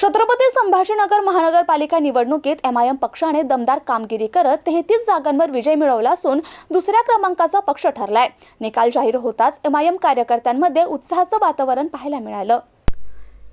छत्रपती संभाजीनगर महानगरपालिका निवडणुकीत एमआयएम पक्षाने दमदार कामगिरी करत 33 जागांवर विजय मिळवला असून दुसऱ्या क्रमांकाचा पक्ष ठरलाय। निकाल जाहीर होताच एमआयएम कार्यकर्त्यांमध्ये उत्साहाचं वातावरण पाहायला मिळालं।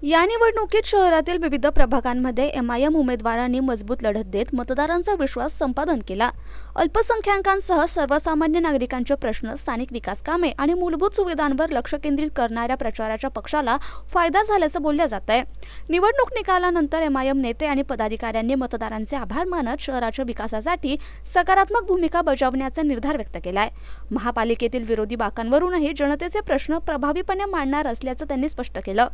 या निवडणुकीत शहरातील विविध प्रभागांमध्ये एमआयएम उमेदवारांनी मजबूत लढत देत मतदारांचा विश्वास संपादन केला। अल्पसंख्याकांसह सर्वसामान्य नागरिकांचे प्रश्न, स्थानिक विकास कामे आणि मूलभूत सुविधांवर लक्ष केंद्रित करणाऱ्या प्रचाराच्या पक्षाला फायदा झाल्याचं बोललं जात आहे। निवडणूक निकालानंतर एमआयएम नेते आणि पदाधिकाऱ्यांनी मतदारांचे आभार मानत शहराच्या विकासासाठी सकारात्मक भूमिका बजावण्याचा निर्धार व्यक्त केलाय। महापालिकेतील विरोधी बाकांवरूनही जनतेचे प्रश्न प्रभावीपणे मांडणार असल्याचं त्यांनी स्पष्ट केलं।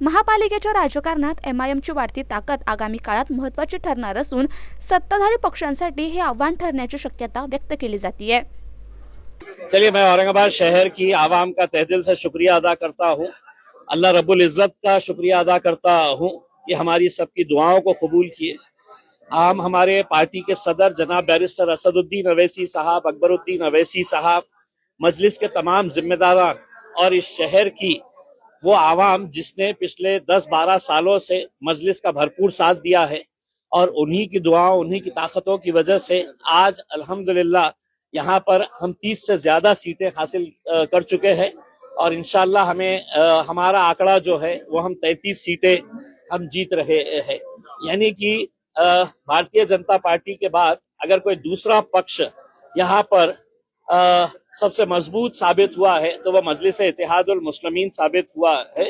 महापालिकेच्या राजकारणात एमआयएमची वाढती ताकद आगामी काळात महत्त्वाची ठरणार असून सत्ताधारी पक्षांसाठी हे आव्हान ठरण्याची शक्यता व्यक्त केली जाती है। चलिए, मैं औरंगाबाद शहर की आवाम का तहे दिल से शुक्रिया अदा करता हूँ। अल्लाह रब्बुल इज्जत का शुक्रिया अदा करता हूँ कि हमारी सबकी दुआओं को कबूल किए। हम हमारे पार्टी के सदर जनाब बैरिस्टर असदुद्दीन अवैसी साहब, अकबरुद्दीन अवैसी साहब, मजलिस के तमाम जिम्मेदारान और इस शहर की वो आवाम जिसने पिछले 10-12 सालों से मजलिस का भरपूर साथ दिया है और उन्हीं की दुआओं, उन्हीं की ताकतों की वजह से आज अल्हम्दुलिल्लाह यहाँ पर हम 30 से ज्यादा सीटें हासिल कर चुके हैं और इंशाल्लाह हमें हमारा आंकड़ा जो है वो हम 33 सीटें हम जीत रहे हैं। यानी कि भारतीय जनता पार्टी के बाद अगर कोई दूसरा पक्ष यहाँ पर सबसे मजबूत साबित हुआ है तो वह मजलिस इत्तेहादुल मुस्लिमीन साबित हुआ है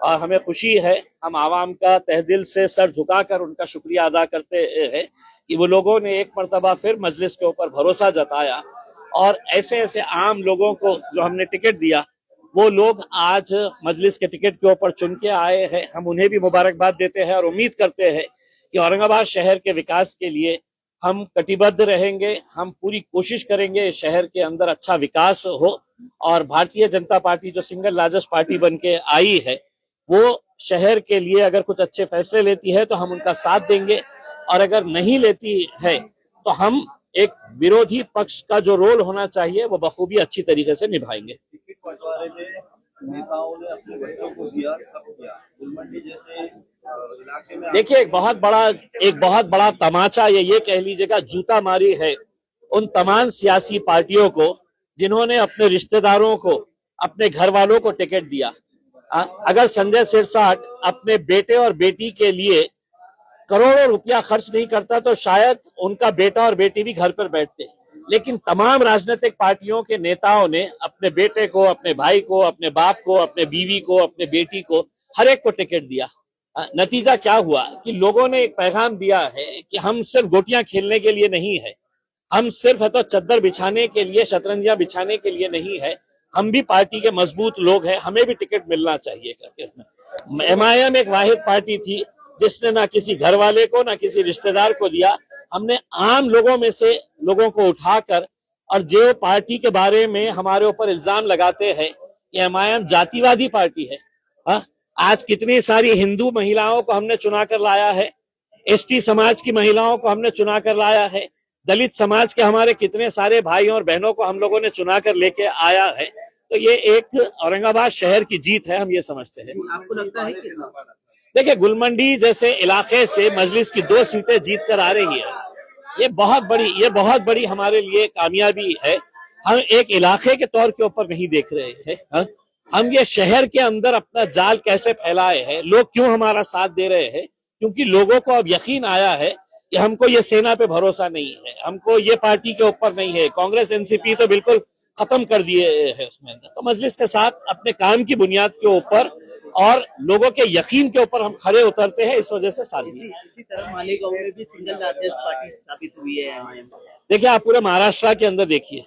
और हमें खुशी है। हम आवाम का तहे दिल से सर झुकाकर उनका शुक्रिया अदा करते हैं कि वो लोगों ने एक मर्तबा फिर मजलिस के ऊपर भरोसा जताया और ऐसे ऐसे आम लोगों को जो हमने टिकट दिया वो लोग आज मजलिस के टिकट के ऊपर चुन के आए हैं। हम उन्हें भी मुबारकबाद देते हैं और उम्मीद करते हैं कि औरंगाबाद शहर के विकास के लिए हम कटिबद्ध रहेंगे। हम पूरी कोशिश करेंगे शहर के अंदर अच्छा विकास हो और भारतीय जनता पार्टी जो सिंगल लार्जेस्ट पार्टी बन के आई है वो शहर के लिए अगर कुछ अच्छे फैसले लेती है तो हम उनका साथ देंगे और अगर नहीं लेती है तो हम एक विरोधी पक्ष का जो रोल होना चाहिए वो बखूबी अच्छी तरीके से निभाएंगे। नेताओं ने अपने बच्चों को दिया, सब किया। गुलमंडी जैसे इलाके में देखिए, एक बहुत बड़ा तमाचा ये कह लीजिएगा जूता मारी है उन तमाम सियासी पार्टियों को जिन्होंने अपने रिश्तेदारों को, अपने घर वालों को टिकट दिया। अगर संजय सिरसाट अपने बेटे और बेटी के लिए करोड़ों रुपया खर्च नहीं करता तो शायद उनका बेटा और बेटी भी घर पर बैठते। लेकिन तमाम राजनीतिक पार्टियों के नेताओं ने अपने बेटे को, अपने भाई को, अपने बाप को, अपने बीवी को, अपने बेटी को, हर एक को टिकट दिया। नतीजा क्या हुआ कि लोगों ने एक पैगाम दिया है कि हम सिर्फ गोटियां खेलने के लिए नहीं है, हम सिर्फ है तो चद्दर बिछाने के लिए, शतरंजियां बिछाने के लिए नहीं है, हम भी पार्टी के मजबूत लोग हैं, हमें भी टिकट मिलना चाहिए करके। एमआईएम एक वाहिद पार्टी थी जिसने ना किसी घर वाले को ना किसी रिश्तेदार को दिया। हमने आम लोगों में से लोगों को उठाकर, और जो पार्टी के बारे में हमारे ऊपर इल्जाम लगाते हैं कि एमआईएम जातिवादी पार्टी है, आज कितनी सारी हिंदू महिलाओं को हमने चुना कर लाया है, एसटी समाज की महिलाओं को हमने चुना कर लाया है, दलित समाज के हमारे कितने सारे भाइयों और बहनों को हम लोगों ने चुना कर लेके आया है। तो ये एक औरंगाबाद शहर की जीत है, हम ये समझते हैं। आपको लगता है कि देखिए, गुलमंडी जैसे इलाके से मजलिस की 2 सीटें जीत कर आ रही है, ये बहुत बड़ी हमारे लिए कामयाबी है। हम एक इलाके के तौर के ऊपर नहीं देख रहे हैं, हम ये शहर के अंदर अपना जाल कैसे फैलाए हैं, लोग क्यों हमारा साथ दे रहे हैं, क्योंकि लोगों को अब यकीन आया है कि हमको ये सेना पे भरोसा नहीं है, हमको ये पार्टी के ऊपर नहीं है। कांग्रेस एनसीपी तो बिल्कुल खत्म कर दिए है उसमें अंदर। तो मजलिस के साथ अपने काम की बुनियाद के ऊपर और लोगों के यकीन के ऊपर हम खड़े उतरते हैं, इस वजह से साथ दी। इसी तरह मालेगांव में भी सिंगल लार्जेस्ट पार्टी साबित हुई है एमआईएम। देखिए, आप पूरे महाराष्ट्र के अंदर देखिए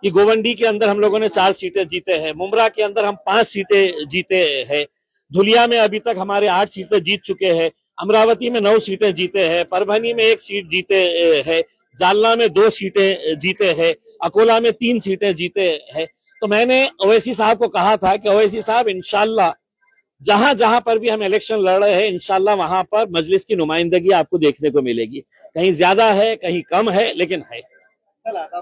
कि गोवंडी के अंदर हम लोगों ने 4 सीटें जीते हैं, मुमरा के अंदर हम 5 सीटें जीते हैं, धुलिया में अभी तक हमारे 8 सीटें जीत चुके हैं, अमरावती में 9 सीटें जीते हैं, परभनी में 1 सीट जीते हैं, जालना में 2 सीटें जीते हैं, अकोला में 3 सीटें जीते हैं। तो मैंने ओवैसी साहब को कहा था कि ओवैसी साहब, इंशाल्लाह जहां जहां पर भी हम इलेक्शन लड़ रहे हैं, इंशाल्लाह वहां पर मजलिस की नुमाइंदगी आपको देखने को मिलेगी। कहीं ज्यादा है, कहीं कम है, लेकिन है।